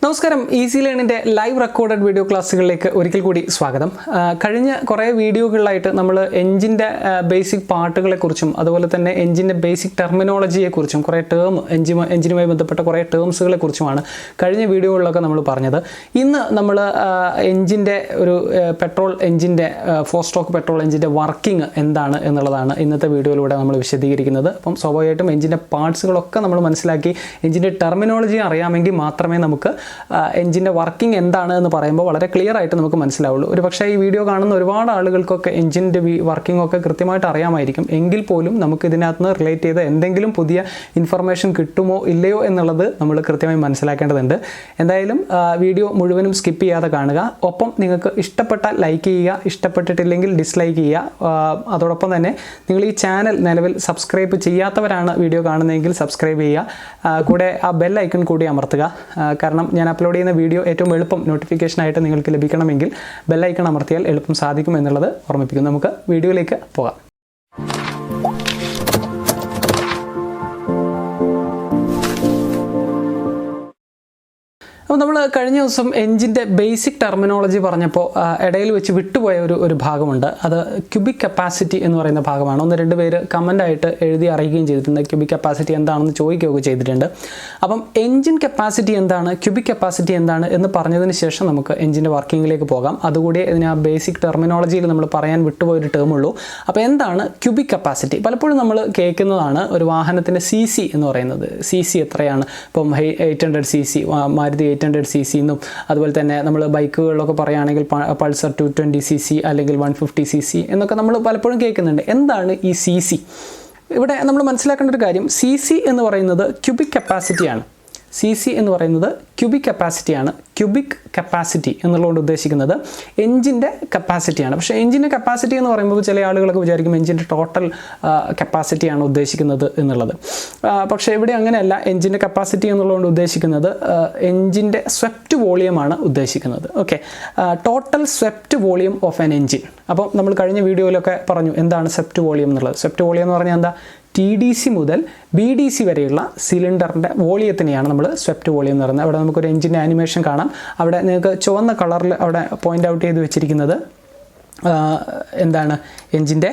നമസ്കാരം, easy ലേണിൻ്റെ live recorded video ക്ലാസ്സുകളിലേക്ക് ഒരിക്കൽ കൂടി സ്വാഗതം. കഴിഞ്ഞ കുറേ വീഡിയോകളിലായിട്ട് നമ്മൾ എഞ്ചിൻ്റെ ബേസിക് പാർട്ടുകളെക്കുറിച്ചും അതുപോലെ തന്നെ എഞ്ചിൻ്റെ ബേസിക് ടെർമിനോളജിയെക്കുറിച്ചും കുറേ എഞ്ചിനുമായി ബന്ധപ്പെട്ട കുറേ ടേംസുകളെക്കുറിച്ചുമാണ് കഴിഞ്ഞ വീഡിയോകളിലൊക്കെ നമ്മൾ പറഞ്ഞത്. ഇന്ന് നമ്മൾ എഞ്ചിൻ്റെ ഒരു പെട്രോൾ എഞ്ചിൻ്റെ 4 സ്ട്രോക്ക് പെട്രോൾ എഞ്ചിൻ്റെ വർക്കിംഗ് എന്താണ് എന്നുള്ളതാണ് ഇന്നത്തെ വീഡിയോയിലൂടെ നമ്മൾ വിശദീകരിക്കുന്നത്. അപ്പം സ്വാഭാവികമായിട്ടും എഞ്ചിൻ്റെ പാർട്സുകളൊക്കെ നമ്മൾ മനസ്സിലാക്കി എഞ്ചിൻ്റെ ടെർമിനോളജി അറിയാമെങ്കിൽ മാത്രമേ നമുക്ക് എഞ്ചിൻ്റെ വർക്കിംഗ് എന്താണ് എന്ന് പറയുമ്പോൾ വളരെ ക്ലിയർ ആയിട്ട് നമുക്ക് മനസ്സിലാവുള്ളൂ. ഒരു പക്ഷേ ഈ വീഡിയോ കാണുന്ന ഒരുപാട് ആളുകൾക്കൊക്കെ എഞ്ചിൻ്റെ വർക്കിംഗ് ഒക്കെ കൃത്യമായിട്ട് അറിയാമായിരിക്കും. എങ്കിൽ പോലും നമുക്ക് ഇതിനകത്ത് നിന്ന് റിലേറ്റ് ചെയ്ത എന്തെങ്കിലും പുതിയ ഇൻഫർമേഷൻ കിട്ടുമോ ഇല്ലയോ എന്നുള്ളത് നമ്മൾ കൃത്യമായി മനസ്സിലാക്കേണ്ടതുണ്ട്. എന്തായാലും വീഡിയോ മുഴുവനും സ്കിപ്പ് ചെയ്യാതെ കാണുക. ഒപ്പം നിങ്ങൾക്ക് ഇഷ്ടപ്പെട്ട ലൈക്ക് ചെയ്യുക, ഇഷ്ടപ്പെട്ടിട്ടില്ലെങ്കിൽ ഡിസ്ലൈക്ക് ചെയ്യുക. അതോടൊപ്പം തന്നെ നിങ്ങൾ ഈ ചാനൽ നിലവിൽ സബ്സ്ക്രൈബ് ചെയ്യാത്തവരാണ് വീഡിയോ കാണുന്നതെങ്കിൽ സബ്സ്ക്രൈബ് ചെയ്യുക. കൂടെ ആ ബെൽ ഐക്കൺ കൂടി അമർത്തുക. കാരണം ഞാൻ അപ്ലോഡ് ചെയ്യുന്ന വീഡിയോ ഏറ്റവും എളുപ്പം നോട്ടിഫിക്കേഷനായിട്ട് നിങ്ങൾക്ക് ലഭിക്കണമെങ്കിൽ ബെൽ ഐക്കൺ അമർത്തിയാൽ എളുപ്പം സാധിക്കും എന്നുള്ളത് ഓർമ്മിപ്പിക്കുന്നു. നമുക്ക് വീഡിയോയിലേക്ക് പോകാം. അപ്പോൾ നമ്മൾ കഴിഞ്ഞ ദിവസം എഞ്ചിൻ്റെ ബേസിക് ടെർമിനോളജി പറഞ്ഞപ്പോൾ ഇടയിൽ വെച്ച് വിട്ടുപോയ ഒരു ഭാഗമുണ്ട്. അത് ക്യൂബിക് കപ്പാസിറ്റി എന്ന് പറയുന്ന ഭാഗമാണ്. 1-2 പേര് കമൻ്റായിട്ട് എഴുതി അറിയിക്കുകയും ചെയ്തിട്ടുണ്ട്. ക്യൂബിക് കപ്പാസിറ്റി എന്താണെന്ന് ചോദിക്കുകയൊക്കെ ചെയ്തിട്ടുണ്ട്. അപ്പം എഞ്ചിൻ കപ്പാസിറ്റി എന്താണ്, ക്യൂബിക് കപ്പാസിറ്റി എന്താണ് എന്ന് പറഞ്ഞതിന് ശേഷം നമുക്ക് എഞ്ചിൻ്റെ വർക്കിങ്ങിലേക്ക് പോകാം. അതുകൂടി ഇതിന് ആ ബേസിക് ടെർമിനോളജിയിൽ നമ്മൾ പറയാൻ വിട്ടുപോയൊരു ടേമുള്ളൂ. അപ്പോൾ എന്താണ് ക്യൂബിക് കപ്പാസിറ്റി? പലപ്പോഴും നമ്മൾ കേൾക്കുന്നതാണ് ഒരു വാഹനത്തിൻ്റെ CC എന്ന് പറയുന്നത്. CC എത്രയാണ്? ഇപ്പം 800 cc മാരുതി 800 cc എന്നും അതുപോലെ തന്നെ നമ്മൾ ബൈക്കുകളിലൊക്കെ പറയുകയാണെങ്കിൽ പൾസർ 220 cc അല്ലെങ്കിൽ 150 cc എന്നൊക്കെ നമ്മൾ പലപ്പോഴും കേൾക്കുന്നുണ്ട്. എന്താണ് ഈ CC? ഇവിടെ നമ്മൾ മനസ്സിലാക്കേണ്ട ഒരു കാര്യം, CC എന്ന് പറയുന്നത് ക്യൂബിക് കപ്പാസിറ്റിയാണ്. CC എന്ന് പറയുന്നത് ക്യൂബിക് കപ്പാസിറ്റിയാണ്. ക്യൂബിക് കപ്പാസിറ്റി എന്നുള്ളതുകൊണ്ട് ഉദ്ദേശിക്കുന്നത് എഞ്ചിൻ്റെ കപ്പാസിറ്റിയാണ്. പക്ഷേ എഞ്ചിൻ്റെ കപ്പാസിറ്റി എന്ന് പറയുമ്പോൾ ചില ആളുകളൊക്കെ വിചാരിക്കും എഞ്ചിൻ്റെ ടോട്ടൽ കപ്പാസിറ്റിയാണ് ഉദ്ദേശിക്കുന്നത് എന്നുള്ളത്. പക്ഷേ ഇവിടെ അങ്ങനെയല്ല. എഞ്ചിൻ്റെ കപ്പാസിറ്റി എന്നുള്ളതുകൊണ്ട് ഉദ്ദേശിക്കുന്നത് എഞ്ചിൻ്റെ സ്വെപ്റ്റ് വോളിയമാണ് ഉദ്ദേശിക്കുന്നത്. Okay, total swept volume of an engine. അപ്പോൾ നമ്മൾ കഴിഞ്ഞ വീഡിയോയിലൊക്കെ പറഞ്ഞു എന്താണ് സ്വെപ്റ്റ് വോളിയം എന്നുള്ളത്. സ്വെപ്റ്റ് വോളിയം എന്ന് പറഞ്ഞാൽ എന്താ? TDC മുതൽ BDC വരെയുള്ള സിലിണ്ടറിൻ്റെ വോളിയത്തിനെയാണ് നമ്മൾ സ്വെപ്റ്റ് വോളിയം എന്ന് പറയുന്നത്. അവിടെ നമുക്കൊരു എഞ്ചിൻ്റെ ആനിമേഷൻ കാണാം. അവിടെ നിങ്ങൾക്ക് ചുവന്ന കളറിൽ അവിടെ പോയിൻ്റ് ഔട്ട് ചെയ്ത് വെച്ചിരിക്കുന്നത് എന്താണ്? എഞ്ചിൻ്റെ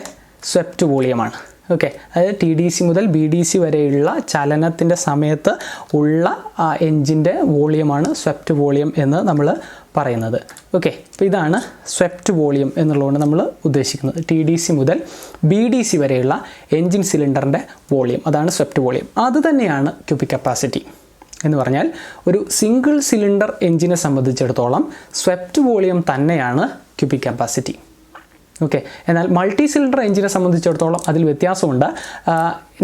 സ്വെപ്റ്റ് വോളിയമാണ്. ഓക്കെ, അതായത് TDC മുതൽ BDC വരെയുള്ള ചലനത്തിൻ്റെ സമയത്ത് ഉള്ള എഞ്ചിൻ്റെ വോളിയമാണ് സ്വെപ്റ്റ് വോളിയം എന്ന് നമ്മൾ പറയുന്നത്. ഓക്കെ, അപ്പോൾ ഇതാണ് സ്വെപ്റ്റ് വോളിയം എന്നുള്ളതുകൊണ്ട് നമ്മൾ ഉദ്ദേശിക്കുന്നത്. TDC മുതൽ BDC വരെയുള്ള എഞ്ചിൻ സിലിണ്ടറിൻ്റെ വോളിയം, അതാണ് സ്വെപ്റ്റ് വോളിയം. അത് തന്നെയാണ് ക്യൂബിക് കപ്പാസിറ്റി എന്ന് പറഞ്ഞാൽ. ഒരു സിംഗിൾ സിലിണ്ടർ എഞ്ചിനെ സംബന്ധിച്ചിടത്തോളം സ്വെപ്റ്റ് വോളിയം തന്നെയാണ് ക്യൂബിക് കപ്പാസിറ്റി. ഓക്കെ, എന്നാൽ മൾട്ടി സിലിണ്ടർ എഞ്ചിനെ സംബന്ധിച്ചിടത്തോളം അതിൽ വ്യത്യാസമുണ്ട്.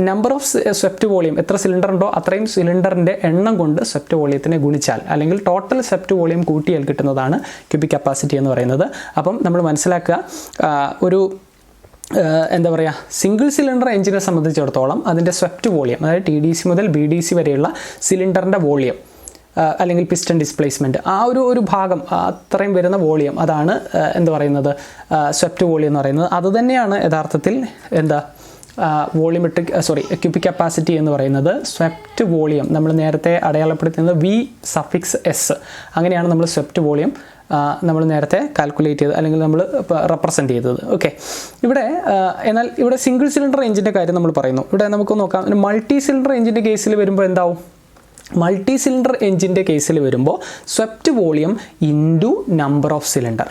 നമ്പർ ഓഫ് സ്വെപ്റ്റ് വോളിയം, എത്ര സിലിണ്ടർ ഉണ്ടോ അത്രയും സിലിണ്ടറിൻ്റെ എണ്ണം കൊണ്ട് സ്വെപ്റ്റ് വോളിയത്തിനെ ഗുണിച്ചാൽ അല്ലെങ്കിൽ ടോട്ടൽ സ്വെപ്റ്റ് വോളിയം കൂട്ടിയാൽ കിട്ടുന്നതാണ് ക്യൂബിക് കപ്പാസിറ്റി എന്ന് പറയുന്നത്. അപ്പം നമ്മൾ മനസ്സിലാക്കുക, ഒരു എന്താ പറയുക, സിംഗിൾ സിലിണ്ടർ എഞ്ചിനെ സംബന്ധിച്ചിടത്തോളം അതിൻ്റെ സ്വെപ്റ്റ് വോളിയം, അതായത് TDC മുതൽ BDC വരെയുള്ള സിലിണ്ടറിൻ്റെ വോളിയം അല്ലെങ്കിൽ പിസ്റ്റൺ ഡിസ്പ്ലേസ്മെൻറ്റ്, ആ ഒരു ഭാഗം അത്രയും വരുന്ന വോളിയം, അതാണ് എന്താ പറയുന്നത് സ്വെപ്റ്റ് വോളിയം എന്ന് പറയുന്നത്. അതുതന്നെയാണ് യഥാർത്ഥത്തിൽ എന്താ ക്യൂബിക് കപ്പാസിറ്റി എന്ന് പറയുന്നത്. സ്വെപ്റ്റ് വോളിയം നമ്മൾ നേരത്തെ അടയാളപ്പെടുത്തുന്നത് V(S), അങ്ങനെയാണ് നമ്മൾ സ്വെപ്റ്റ് വോളിയം നമ്മൾ നേരത്തെ കാൽക്കുലേറ്റ് ചെയ്ത് അല്ലെങ്കിൽ നമ്മൾ റെപ്രസെൻ്റ് ചെയ്തത്. ഓക്കെ, എന്നാൽ ഇവിടെ സിംഗിൾ സിലിണ്ടർ എഞ്ചിൻ്റെ കാര്യം നമ്മൾ പറയുന്നു. ഇവിടെ നമുക്ക് നോക്കാം. മൾട്ടി സിലിണ്ടർ എഞ്ചിൻ്റെ കേസിൽ വരുമ്പോൾ എന്താവും? മൾട്ടി സിലിണ്ടർ എഞ്ചിൻ്റെ കേസിൽ വരുമ്പോൾ swept volume into number of cylinder.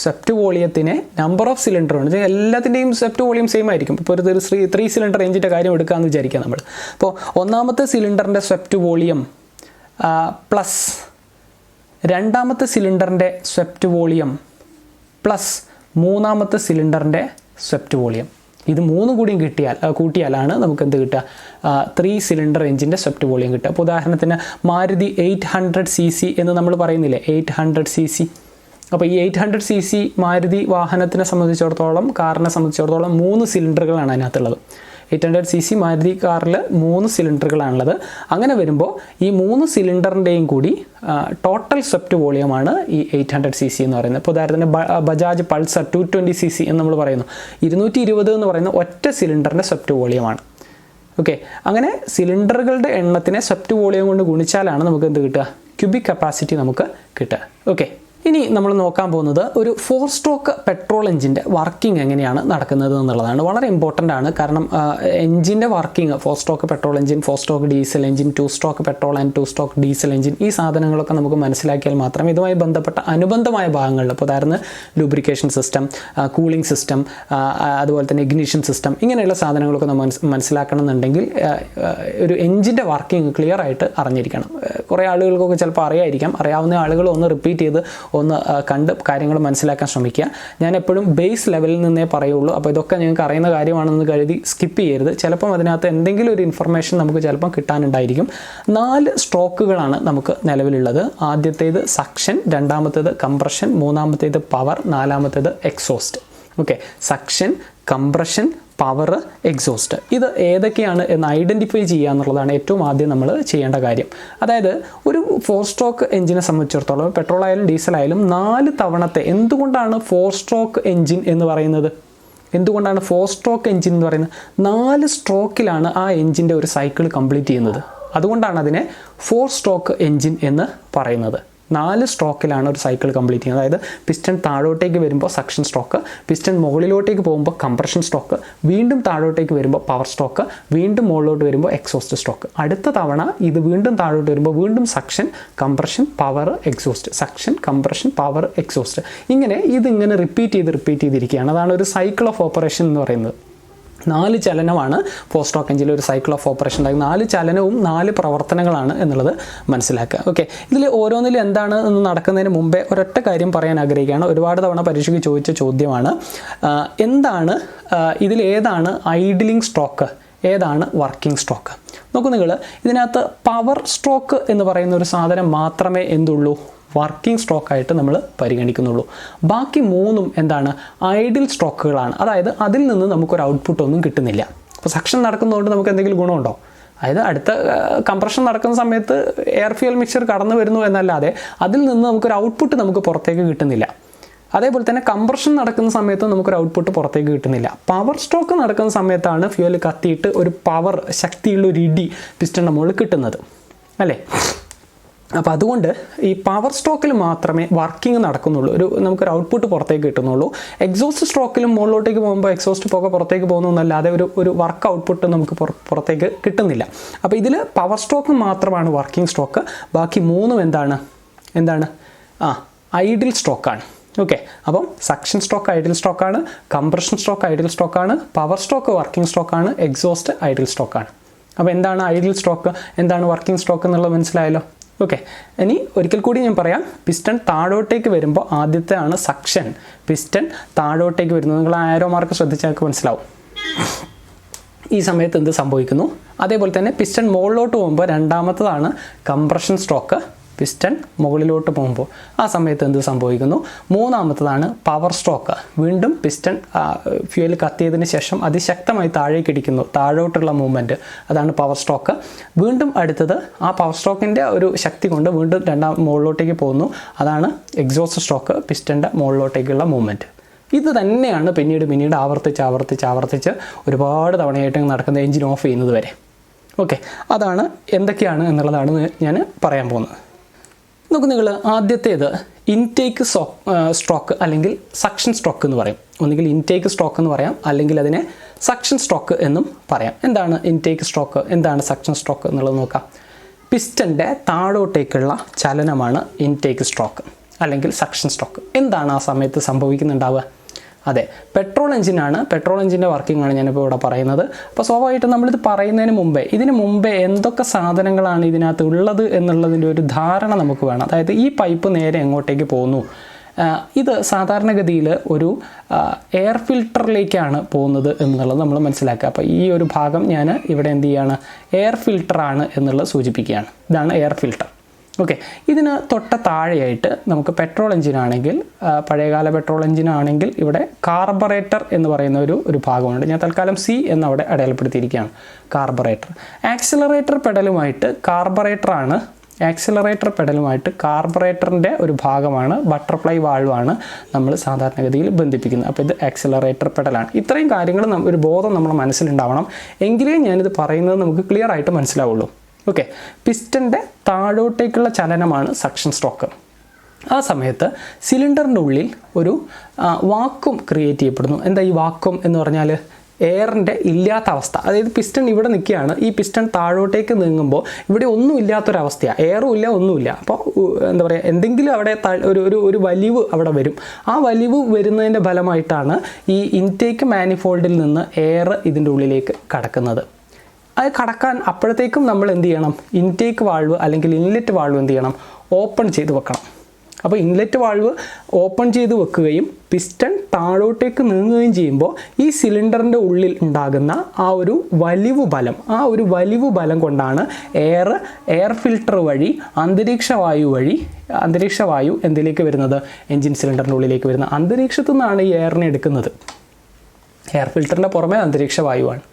Swept വോളിയത്തിനെ നമ്പർ ഓഫ് സിലിണ്ടർ ഉണ്ട്. എല്ലാത്തിൻ്റെയും സ്വെപ്റ്റ് വോളിയം സെയിം ആയിരിക്കും. ഇപ്പോൾ ഒരു 3 സിലിണ്ടർ എഞ്ചിൻ്റെ കാര്യം എടുക്കാമെന്ന് വിചാരിക്കുക നമ്മൾ. അപ്പോൾ ഒന്നാമത്തെ സിലിണ്ടറിൻ്റെ സ്വെപ്റ്റ് വോളിയം പ്ലസ് രണ്ടാമത്തെ സിലിണ്ടറിൻ്റെ സ്വെപ്റ്റ് വോളിയം പ്ലസ് മൂന്നാമത്തെ സിലിണ്ടറിൻ്റെ സ്വെപ്റ്റ് വോളിയം. ഇത് 3 കൂടിയും കൂട്ടിയാലാണ് നമുക്ക് എന്ത് കിട്ടുക? 3 സിലിണ്ടർ എഞ്ചിൻ്റെ സ്വെപ്റ്റ് വോളിയം കിട്ടുക. അപ്പോൾ ഉദാഹരണത്തിന് മാരുതി 800 cc എന്ന് നമ്മൾ പറയുന്നില്ലേ, 800 cc. അപ്പോൾ ഈ 800 cc മാരുതി വാഹനത്തിനെ സംബന്ധിച്ചിടത്തോളം, കാറിനെ സംബന്ധിച്ചിടത്തോളം 3 സിലിണ്ടറുകളാണ് അതിനകത്തുള്ളത്. 800 cc മാരുതി കാറിൽ 3 സിലിണ്ടറുകളാണുള്ളത്. അങ്ങനെ വരുമ്പോൾ ഈ 3 സിലിണ്ടറിൻ്റെയും കൂടി ടോട്ടൽ സ്വെപ്റ്റ് വോളിയമാണ് ഈ 800 cc എന്ന് പറയുന്നത്. ഇപ്പോൾ ഉദാഹരണത്തിന് ബജാജ് പൾസർ 220 cc എന്ന് നമ്മൾ പറയുന്നു. 220 എന്ന് പറയുന്ന ഒറ്റ സിലിണ്ടറിൻ്റെ സ്വെപ്റ്റ് വോളിയമാണ്. ഓക്കെ, അങ്ങനെ സിലിണ്ടറുകളുടെ എണ്ണത്തിനെ സ്വെപ്റ്റ് വോളിയം കൊണ്ട് ഗുണിച്ചാലാണ് നമുക്ക് എന്ത് കിട്ടുക? ക്യൂബിക് കപ്പാസിറ്റി നമുക്ക് കിട്ടുക. ഓക്കെ, ഇനി നമ്മൾ നോക്കാൻ പോകുന്നത് ഒരു 4 സ്ട്രോക്ക് പെട്രോൾ എഞ്ചിൻ്റെ വർക്കിംഗ് എങ്ങനെയാണ് നടക്കുന്നത് എന്നുള്ളതാണ്. വളരെ ഇമ്പോർട്ടൻ്റ് ആണ്. കാരണം എഞ്ചിൻ്റെ working 4 stroke petrol engine, 4 stroke diesel engine, 2 stroke petrol and 2 stroke diesel engine, ഈ സാധനങ്ങളൊക്കെ നമുക്ക് മനസ്സിലാക്കിയാൽ മാത്രമേ ഇതുമായി ബന്ധപ്പെട്ട അനുബന്ധമായ ഭാഗങ്ങളിൽ, ഇപ്പോൾ ഉദാഹരണം ലൂബ്രിക്കേഷൻ സിസ്റ്റം, കൂളിംഗ് സിസ്റ്റം, അതുപോലെ തന്നെ ഇഗ്നിഷൻ സിസ്റ്റം, ഇങ്ങനെയുള്ള സാധനങ്ങളൊക്കെ നമ്മൾ മനസ്സിലാക്കണം എന്നുണ്ടെങ്കിൽ ഒരു എഞ്ചിൻ്റെ വർക്കിംഗ് ക്ലിയർ ആയിട്ട് അറിഞ്ഞിരിക്കണം. കുറേ ആളുകൾക്കൊക്കെ ചിലപ്പോൾ അറിയായിരിക്കാം. അറിയാവുന്ന ആളുകൾ ഒന്ന് റിപ്പീറ്റ് ചെയ്ത് ഒന്ന് കണ്ട് കാര്യങ്ങൾ മനസ്സിലാക്കാൻ ശ്രമിക്കുക. ഞാൻ എപ്പോഴും ബേസ് ലെവലിൽ നിന്നേ പറയുള്ളൂ. അപ്പോൾ ഇതൊക്കെ നിങ്ങൾക്ക് അറിയുന്ന കാര്യമാണെന്ന് കരുതി സ്കിപ്പ് ചെയ്യരുത്. ചിലപ്പം അതിനകത്ത് എന്തെങ്കിലും ഒരു ഇൻഫർമേഷൻ നമുക്ക് ചിലപ്പം കിട്ടാനുണ്ടായിരിക്കും. 4 സ്ട്രോക്കുകളാണ് നമുക്ക് നിലവിലുള്ളത്. ആദ്യത്തേത് സക്ഷൻ, രണ്ടാമത്തേത് കംപ്രഷൻ, മൂന്നാമത്തേത് പവർ, നാലാമത്തേത് exhaust. Okay, suction, compression, power, exhaust, ഇത് ഏതൊക്കെയാണ് എന്ന് ഐഡൻറ്റിഫൈ ചെയ്യുക എന്നുള്ളതാണ് ഏറ്റവും ആദ്യം നമ്മൾ ചെയ്യേണ്ട കാര്യം. അതായത് ഒരു 4 സ്ട്രോക്ക് എഞ്ചിനെ സംബന്ധിച്ചിടത്തോളം, പെട്രോൾ ആയാലും ഡീസൽ ആയാലും 4 തവണത്തെ, എന്തുകൊണ്ടാണ് 4 സ്ട്രോക്ക് എഞ്ചിൻ എന്ന് പറയുന്നത്? എന്തുകൊണ്ടാണ് 4 സ്ട്രോക്ക് എഞ്ചിൻ എന്ന് പറയുന്നത്? 4 സ്ട്രോക്കിലാണ് ആ എഞ്ചിൻ്റെ ഒരു സൈക്കിൾ കംപ്ലീറ്റ് ചെയ്യുന്നത്. അതുകൊണ്ടാണ് അതിനെ 4 സ്ട്രോക്ക് എഞ്ചിൻ എന്ന് പറയുന്നത്. 4 സ്ട്രോക്കിലാണ് ഒരു സൈക്കിൾ കംപ്ലീറ്റ് ചെയ്യുന്നത്. അതായത് പിസ്റ്റൺ താഴോട്ടേക്ക് വരുമ്പോൾ സക്ഷൻ സ്ട്രോക്ക്, പിസ്റ്റൺ മുകളിലോട്ടേക്ക് പോകുമ്പോൾ കംപ്രഷൻ സ്ട്രോക്ക്, വീണ്ടും താഴോട്ടേക്ക് വരുമ്പോൾ പവർ സ്ട്രോക്ക്, വീണ്ടും മുകളിലോട്ട് വരുമ്പോൾ എക്സോസ്റ്റ് സ്ട്രോക്ക്. അടുത്ത തവണ ഇത് വീണ്ടും താഴോട്ട് വരുമ്പോൾ വീണ്ടും suction, compression, power, exhaust, suction, compression, power, exhaust. ഇതിങ്ങനെ റിപ്പീറ്റ് ചെയ്തിരിക്കുകയാണ്. അതാണ് ഒരു സൈക്കിൾ ഓഫ് ഓപ്പറേഷൻ എന്ന് പറയുന്നത്. 4 ചലനമാണ് 4 സ്ട്രോക്ക് എഞ്ചിനിൽ ഒരു സൈക്കിൾ ഓഫ് ഓപ്പറേഷൻ ഉണ്ടാകും. 4 ചലനവും 4 പ്രവർത്തനങ്ങളാണ് എന്നുള്ളത് മനസ്സിലാക്കുക. ഓക്കെ, ഇതിൽ ഓരോന്നിലും എന്താണ് എന്ന് നടക്കുന്നതിന് മുമ്പേ ഒരൊറ്റ കാര്യം പറയാൻ ആഗ്രഹിക്കുകയാണ്. ഒരുപാട് തവണ പരീക്ഷയ്ക്ക് ചോദിച്ച ചോദ്യമാണ്, എന്താണ് ഇതിലേതാണ് ഐഡിലിംഗ് സ്ട്രോക്ക്, ഏതാണ് വർക്കിംഗ് സ്ട്രോക്ക്? നോക്കൂ നിങ്ങൾ, ഇതിനകത്ത് പവർ സ്ട്രോക്ക് എന്ന് പറയുന്ന ഒരു സാധനം മാത്രമേ എന്തുള്ളൂ, വർക്കിംഗ് സ്ട്രോക്കായിട്ട് നമ്മൾ പരിഗണിക്കുന്നുള്ളൂ. ബാക്കി 3ഉം എന്താണ്, ഐഡിൽ സ്ട്രോക്കുകളാണ്. അതായത് അതിൽ നിന്ന് നമുക്കൊരു ഔട്ട്പുട്ട് ഒന്നും കിട്ടുന്നില്ല. അപ്പോൾ സക്ഷൻ നടക്കുന്നതുകൊണ്ട് നമുക്ക് എന്തെങ്കിലും ഗുണമുണ്ടോ? അതായത് അടുത്ത കംപ്രഷൻ നടക്കുന്ന സമയത്ത് എയർ ഫ്യൂൽ മിക്സ്ചർ കടന്നു വരുന്നു എന്നല്ലാതെ അതിൽ നിന്ന് നമുക്കൊരു ഔട്ട്പുട്ട് നമുക്ക് പുറത്തേക്ക് കിട്ടുന്നില്ല. അതേപോലെ തന്നെ കംപ്രഷൻ നടക്കുന്ന സമയത്ത് നമുക്കൊരു ഔട്ട്പുട്ട് പുറത്തേക്ക് കിട്ടുന്നില്ല. പവർ സ്ട്രോക്ക് നടക്കുന്ന സമയത്താണ് ഫ്യൂൽ കത്തിയിട്ട് ഒരു പവർ, ശക്തിയുള്ള ഒരു ഇടി പിസ്റ്റണിൻ്റെ മുകളിൽ കിട്ടുന്നത്, അല്ലേ? അപ്പോൾ അതുകൊണ്ട് ഈ പവർ സ്ട്രോക്കിൽ മാത്രമേ വർക്കിംഗ് നടക്കുന്നുള്ളൂ, നമുക്കൊരു ഔട്ട്പുട്ട് പുറത്തേക്ക് കിട്ടുന്നുള്ളൂ. എക്സോസ്റ്റ് സ്ട്രോക്കിലും മുകളിലോട്ടേക്ക് പോകുമ്പോൾ എക്സോസ്റ്റ് പുക പുറത്തേക്ക് പോകുന്നതല്ലാതെ ഒരു വർക്ക് ഔട്ട്പുട്ട് നമുക്ക് പുറത്തേക്ക് കിട്ടുന്നില്ല. അപ്പോൾ ഇതിൽ പവർ സ്ട്രോക്ക് മാത്രമാണ് വർക്കിംഗ് സ്ട്രോക്ക്. ബാക്കി 3ഉം എന്താണ് ഐഡിൽ സ്ട്രോക്കാണ്. ഓക്കെ, അപ്പം സക്ഷൻ സ്ട്രോക്ക് ഐഡിൽ സ്ട്രോക്കാണ്, കംപ്രഷൻ സ്ട്രോക്ക് ഐഡിൽ സ്ട്രോക്കാണ്, പവർ സ്ട്രോക്ക് വർക്കിംഗ് സ്ട്രോക്കാണ്, എക്സോസ്റ്റ് ഐഡിൽ സ്ട്രോക്കാണ്. അപ്പോൾ എന്താണ് ഐഡിൽ സ്ട്രോക്ക്, എന്താണ് വർക്കിംഗ് സ്ട്രോക്ക് എന്നുള്ളത് മനസ്സിലായല്ലോ. ഓക്കെ, ഇനി ഒരിക്കൽ കൂടി ഞാൻ പറയാം. പിസ്റ്റൺ താഴോട്ടേക്ക് വരുമ്പോൾ ആദ്യത്തെ ആണ് സക്ഷൻ. പിസ്റ്റൺ താഴോട്ടേക്ക് വരുന്നു, നിങ്ങൾ ആരോ മാർക്ക് ശ്രദ്ധിച്ചാൽ മനസ്സിലാവും ഈ സമയത്ത് എന്ത് സംഭവിക്കുന്നു. അതേപോലെ തന്നെ പിസ്റ്റൺ മുകളിലോട്ട് പോകുമ്പോൾ രണ്ടാമത്തതാണ് കംപ്രഷൻ സ്ട്രോക്ക്. പിസ്റ്റൺ മുകളിലോട്ട് പോകുമ്പോൾ ആ സമയത്ത് എന്ത് സംഭവിക്കുന്നു, മൂന്നാമത്തതാണ് പവർ സ്ട്രോക്ക്. വീണ്ടും പിസ്റ്റൺ ഫ്യൂൽ കത്തിയതിന് ശേഷം അതിശക്തമായി താഴേക്ക് ഇടിക്കുന്നു, താഴോട്ടുള്ള മൂവ്മെൻറ്റ്, അതാണ് പവർ സ്ട്രോക്ക്. വീണ്ടും അടുത്തത് ആ പവർ സ്ട്രോക്കിൻ്റെ ഒരു ശക്തി കൊണ്ട് വീണ്ടും മുകളിലോട്ടേക്ക് പോകുന്നു, അതാണ് എക്സോസ്റ്റ് സ്ട്രോക്ക്, പിസ്റ്റൻ്റെ മുകളിലോട്ടേക്കുള്ള മൂവ്മെൻറ്റ്. ഇത് തന്നെയാണ് പിന്നീട് ആവർത്തിച്ച് ഒരുപാട് തവണയായിട്ട് നടക്കുന്ന എഞ്ചിൻ ഓഫ് ചെയ്യുന്നത് വരെ. ഓക്കെ, അതാണ് എന്തൊക്കെയാണ് എന്നുള്ളതാണ് ഞാൻ പറയാൻ പോകുന്നത്. നോക്കൂ നിങ്ങൾ, ആദ്യത്തേത് ഇൻടേക്ക് സ്ട്രോക്ക് അല്ലെങ്കിൽ സക്ഷൻ സ്ട്രോക്ക് എന്ന് പറയും. ഒന്നുകിൽ ഇൻടേക്ക് സ്ട്രോക്ക് എന്ന് പറയാം, അല്ലെങ്കിൽ അതിനെ സക്ഷൻ സ്ട്രോക്ക് എന്നും പറയാം. എന്താണ് ഇൻടേക്ക് സ്ട്രോക്ക്, എന്താണ് സക്ഷൻ സ്ട്രോക്ക് എന്നുള്ളത് നോക്കാം. പിസ്റ്റൻ്റെ താഴോട്ടേക്കുള്ള ചലനമാണ് ഇൻടേക്ക് സ്ട്രോക്ക് അല്ലെങ്കിൽ സക്ഷൻ സ്ട്രോക്ക്. എന്താണ് ആ സമയത്ത് സംഭവിക്കുന്നുണ്ടാവുക? അതെ, പെട്രോൾ എഞ്ചിനാണ്, പെട്രോൾ എഞ്ചിൻ്റെ വർക്കിംഗ് ആണ് ഞാനിപ്പോൾ ഇവിടെ പറയുന്നത്. അപ്പോൾ സ്വാഭാവികമായിട്ടും നമ്മളിത് പറയുന്നതിന് ഇതിന് മുമ്പേ എന്തൊക്കെ സാധനങ്ങളാണ് ഇതിനകത്ത് ഉള്ളത് എന്നുള്ളതിൻ്റെ ഒരു ധാരണ നമുക്ക് വേണം. അതായത് ഈ പൈപ്പ് നേരെ എങ്ങോട്ടേക്ക് പോകുന്നു, ഇത് സാധാരണഗതിയിൽ ഒരു എയർ ഫിൽട്ടറിലേക്കാണ് പോകുന്നത് എന്നുള്ളത് നമ്മൾ മനസ്സിലാക്കുക. അപ്പോൾ ഈ ഒരു ഭാഗം ഞാൻ ഇവിടെ എന്ത് ചെയ്യുകയാണ്, എയർ ഫിൽട്ടറാണ് എന്നുള്ളത് സൂചിപ്പിക്കുകയാണ്. ഇതാണ് എയർ ഫിൽട്ടർ. ഓക്കെ, ഇതിന് തൊട്ട താഴെയായിട്ട് നമുക്ക് പെട്രോൾ എഞ്ചിനാണെങ്കിൽ, പഴയകാല പെട്രോൾ എഞ്ചിനാണെങ്കിൽ ഇവിടെ കാർബറേറ്റർ എന്ന് പറയുന്ന ഒരു ഭാഗമുണ്ട്. ഞാൻ തൽക്കാലം സി എന്ന് അവിടെ അടയാളപ്പെടുത്തിയിരിക്കുകയാണ്, കാർബറേറ്റർ. ആക്സിലറേറ്റർ പെഡലുമായിട്ട് കാർബറേറ്ററിൻ്റെ ഒരു ഭാഗമാണ്, ബട്ടർഫ്ലൈ വാൾവാണ് നമ്മൾ സാധാരണഗതിയിൽ ബന്ധിപ്പിക്കുന്നത്. അപ്പോൾ ഇത് ആക്സിലറേറ്റർ പെഡലാണ്. ഇത്രയും കാര്യങ്ങൾ ഒരു ബോധം നമ്മുടെ മനസ്സിലുണ്ടാവണം, എങ്കിലേ ഞാനിത് പറയുന്നത് നമുക്ക് ക്ലിയർ ആയിട്ട് മനസ്സിലാവുള്ളൂ. ഓക്കെ, പിസ്റ്റൻ്റെ താഴോട്ടേക്കുള്ള ചലനമാണ് സക്ഷൻ സ്ട്രോക്ക്. ആ സമയത്ത് സിലിണ്ടറിൻ്റെ ഉള്ളിൽ ഒരു വാക്വം ക്രിയേറ്റ് ചെയ്യപ്പെടുന്നു. എന്താ ഈ വാക്വം എന്ന് പറഞ്ഞാൽ? എയറിൻ്റെ ഇല്ലാത്ത അവസ്ഥ. അതായത് പിസ്റ്റൺ ഇവിടെ നിൽക്കുകയാണ്, ഈ പിസ്റ്റൺ താഴോട്ടേക്ക് നീങ്ങുമ്പോൾ ഇവിടെ ഒന്നും ഇല്ലാത്തൊരവസ്ഥയാണ്, എയറും ഇല്ല, ഒന്നുമില്ല. അപ്പോൾ എന്താ പറയുക, എന്തെങ്കിലും അവിടെ ഒരു വലിവ് അവിടെ വരും. ആ വലിവ് വരുന്നതിൻ്റെ ഫലമായിട്ടാണ് ഈ ഇൻടേക്ക് മാനിഫോൾഡിൽ നിന്ന് എയർ ഇതിൻ്റെ ഉള്ളിലേക്ക് കടക്കുന്നത്. അത് കടക്കാൻ അപ്പോഴത്തേക്കും നമ്മൾ എന്ത് ചെയ്യണം? ഇൻടേക്ക് വാൾവ് അല്ലെങ്കിൽ ഇൻലെറ്റ് വാൾവ് എന്ത് ചെയ്യണം? ഓപ്പൺ ചെയ്ത് വെക്കണം. അപ്പോൾ ഇൻലെറ്റ് വാൾവ് ഓപ്പൺ ചെയ്ത് വെക്കുകയും പിസ്റ്റൺ താഴോട്ടേക്ക് നീങ്ങുകയും ചെയ്യുമ്പോൾ ഈ സിലിണ്ടറിൻ്റെ ഉള്ളിൽ ഉണ്ടാകുന്ന ആ ഒരു വലിവ് ബലം കൊണ്ടാണ് എയർ ഫിൽട്ടർ വഴി അന്തരീക്ഷ വായു എന്തിലേക്ക് വരുന്നത്? എൻജിൻ സിലിണ്ടറിൻ്റെ ഉള്ളിലേക്ക് വരുന്നത്. അന്തരീക്ഷത്തു നിന്നാണ് ഈ എയറിനെ എടുക്കുന്നത്. എയർ ഫിൽറ്ററിൻ്റെ പുറമെ അന്തരീക്ഷ വായുവാണ്.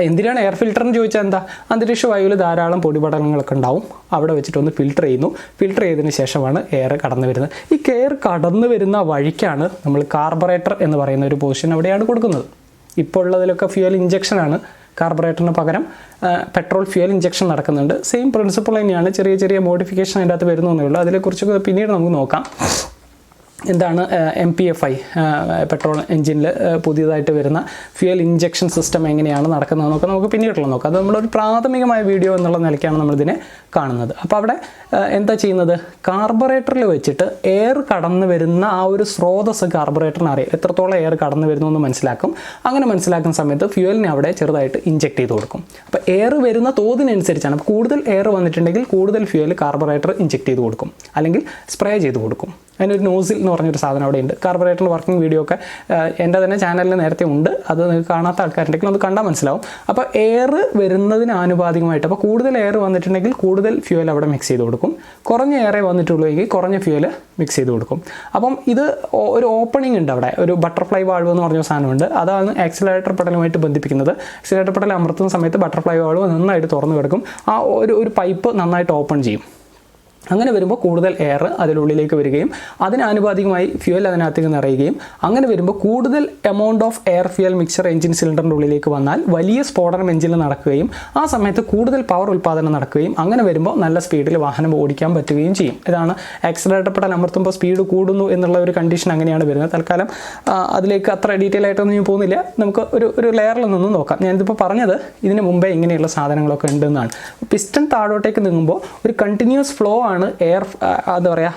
എന്തിനാണ് എയർ ഫിൽറ്റർ എന്ന് ചോദിച്ചാൽ എന്താ? അന്തരീക്ഷ വായുവിൽ ധാരാളം പൊടിപടലങ്ങളൊക്കെ ഉണ്ടാവും, അവിടെ വെച്ചിട്ടൊന്ന് ഫിൽട്ടർ ചെയ്തതിന് ശേഷമാണ് എയർ കടന്നു വരുന്നത്. ഈ എയർ കടന്നു വരുന്ന വഴിക്കാണ് നമ്മൾ കാർബറേറ്റർ എന്ന് പറയുന്ന ഒരു പൊസിഷൻ അവിടെയാണ് കൊടുക്കുന്നത്. ഇപ്പോൾ ഉള്ളതിലൊക്കെ ഫ്യൂവൽ ഇഞ്ചക്ഷനാണ്, കാർബറേറ്ററിന് പകരം പെട്രോൾ ഫ്യൂവൽ ഇഞ്ചക്ഷൻ നടക്കുന്നുണ്ട്. സെയിം പ്രിൻസിപ്പിൾ തന്നെയാണ്, ചെറിയ മോഡിഫിക്കേഷൻ അതിൻ്റെ അകത്ത് വരുന്നേ ഉള്ളൂ. അതിനെക്കുറിച്ചൊക്കെ പിന്നീട് നമുക്ക് നോക്കാം. എന്താണ് MPFI പെട്രോൾ എൻജിനിൽ പുതിയതായിട്ട് വരുന്ന ഫ്യൂവൽ ഇഞ്ചക്ഷൻ സിസ്റ്റം എങ്ങനെയാണ് നടക്കുന്നതെന്നൊക്കെ നമുക്ക് പിന്നീടുള്ള നോക്കാം. അത് നമ്മളൊരു പ്രാഥമികമായ വീഡിയോ എന്നുള്ള നിലയ്ക്കാണ് നമ്മളിതിനെ കാണുന്നത്. അപ്പോൾ അവിടെ എന്താ ചെയ്യുന്നത്? കാർബറേറ്ററിൽ വെച്ചിട്ട് എയർ കടന്നു വരുന്ന ആ ഒരു സ്രോതസ് കാർബറേറ്ററിന് അറിയാം, എത്രത്തോളം എയർ കടന്നു വരുന്നു എന്ന് മനസ്സിലാക്കും. അങ്ങനെ മനസ്സിലാക്കുന്ന സമയത്ത് ഫ്യൂവലിനെ അവിടെ ചെറുതായിട്ട് ഇഞ്ചെക്ട് ചെയ്ത് കൊടുക്കും. അപ്പോൾ എയർ വരുന്ന തോതിനനുസരിച്ചാണ്. അപ്പോൾ കൂടുതൽ എയർ വന്നിട്ടുണ്ടെങ്കിൽ കൂടുതൽ ഫ്യൂവൽ കാർബറേറ്റർ ഇഞ്ചെക്ട് ചെയ്ത് കൊടുക്കും, അല്ലെങ്കിൽ സ്പ്രേ ചെയ്ത് കൊടുക്കും. അതിനൊരു നോസിൽ എന്ന് പറഞ്ഞൊരു സാധനം അവിടെ ഉണ്ട്. കാർബറേറ്ററിൽ വർക്കിംഗ് വീഡിയോ ഒക്കെ എൻ്റെ തന്നെ ചാനലിൽ നേരത്തെ ഉണ്ട്, അത് നിങ്ങൾക്ക് കാണാത്ത ആൾക്കാരുണ്ടെങ്കിൽ അത് കണ്ടാൽ മനസ്സിലാവും. അപ്പോൾ എയർ വരുന്നതിന് ആനുപാതികമായിട്ട്, അപ്പോൾ കൂടുതൽ എയർ വന്നിട്ടുണ്ടെങ്കിൽ കൂടുതൽ ഫ്യൂവൽ അവിടെ മിക്സ് ചെയ്ത് കൊടുക്കും, കുറഞ്ഞ എയറേ വന്നിട്ടുള്ളൂ എങ്കിൽ കുറഞ്ഞ ഫ്യൂവൽ മിക്സ് ചെയ്ത് കൊടുക്കും. അപ്പം ഇത് ഒരു ഓപ്പണിംഗ് ഉണ്ട് അവിടെ, ഒരു ബട്ടർഫ്ലൈ വാൾവ് എന്ന് പറഞ്ഞ സാധനമുണ്ട്. അതാണ് ആക്സിലറേറ്റർ പെഡലുമായിട്ട് ബന്ധിപ്പിക്കുന്നത്. ആക്സിലറേറ്റർ പെഡൽ അമർത്തുന്ന സമയത്ത് ബട്ടർഫ്ലൈ വാൾവ് നന്നായിട്ട് തുറന്നു കിടക്കും, ആ ഒരു പൈപ്പ് നന്നായിട്ട് ഓപ്പൺ ചെയ്യും. അങ്ങനെ വരുമ്പോൾ കൂടുതൽ എയർ അതിനുള്ളിലേക്ക് വരികയും അതിനാനുപാതികമായി ഫ്യൂവൽ അതിനകത്തേക്ക് നിറയുകയും, അങ്ങനെ വരുമ്പോൾ കൂടുതൽ amount of air fuel mixer engine സിലിണ്ടറിൻ്റെ ഉള്ളിലേക്ക് വന്നാൽ വലിയ സ്ഫോടനം എഞ്ചിനിൽ നടക്കുകയും ആ സമയത്ത് കൂടുതൽ പവർ ഉൽപ്പാദനം നടക്കുകയും, അങ്ങനെ വരുമ്പോൾ നല്ല സ്പീഡിൽ വാഹനം ഓടിക്കാൻ പറ്റുകയും ചെയ്യും. ഇതാണ് ആക്സിലറേറ്റർ പെഡൽ അമർത്തുമ്പോൾ സ്പീഡ് കൂടുന്നു എന്നുള്ള ഒരു കണ്ടീഷൻ അങ്ങനെയാണ് വരുന്നത്. തൽക്കാലം അതിലേക്ക് അത്ര ഡീറ്റെയിൽ ആയിട്ടൊന്നും ഞാൻ പോകുന്നില്ല, നമുക്ക് ഒരു ലെയറിൽ നിന്ന് നോക്കാം. ഞാനിതിപ്പോൾ പറഞ്ഞത് ഇതിന് മുമ്പേ ഇങ്ങനെയുള്ള സാധനങ്ങളൊക്കെ ഉണ്ടെന്നാണ്. പിസ്റ്റൺ താഴോട്ടേക്ക് നീങ്ങുമ്പോൾ ഒരു കണ്ടിന്യൂസ് ഫ്ലോ ആണ് എയർ എന്താ പറയുക,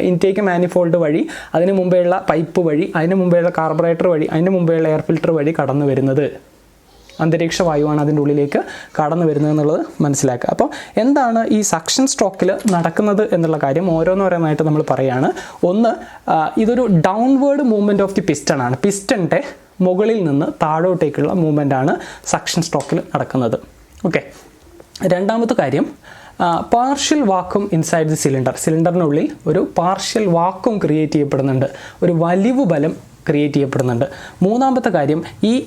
ഇൻടേക്ക് മാനിഫോൾഡ് വഴി, അതിന് മുമ്പേയുള്ള പൈപ്പ് വഴി, അതിന് മുമ്പേയുള്ള കാർബറേറ്റർ വഴി, അതിന് മുമ്പേയുള്ള എയർ ഫിൽറ്റർ വഴി കടന്നു വരുന്നത്. അന്തരീക്ഷ വായുവാണ് അതിൻ്റെ ഉള്ളിലേക്ക് കടന്നു വരുന്നത് എന്നുള്ളത് മനസ്സിലാക്കുക. അപ്പോൾ എന്താണ് ഈ സക്ഷൻ സ്ട്രോക്കിൽ നടക്കുന്നത് എന്നുള്ള കാര്യം ഓരോന്നോരോന്നായിട്ട് നമ്മൾ പറയുകയാണ്. ഒന്ന്, ഇതൊരു downward movement of the piston ആണ്. പിസ്റ്റൻ്റെ മുകളിൽ നിന്ന് താഴോട്ടേക്കുള്ള മൂവ്മെൻ്റാണ് സക്ഷൻ സ്ട്രോക്കിൽ നടക്കുന്നത്. ഓക്കെ, രണ്ടാമത്തെ കാര്യം, പാർഷ്യൽ വാക്വം ഇൻസൈഡ് ദി സിലിണ്ടറിനുള്ളിൽ ഒരു പാർഷ്യൽ വാക്വം ക്രിയേറ്റ് ചെയ്യപ്പെടുന്നുണ്ട്, ഒരു വലിവ് ബലം ക്രിയേറ്റ് ചെയ്യപ്പെടുന്നുണ്ട്. മൂന്നാമത്തെ കാര്യം,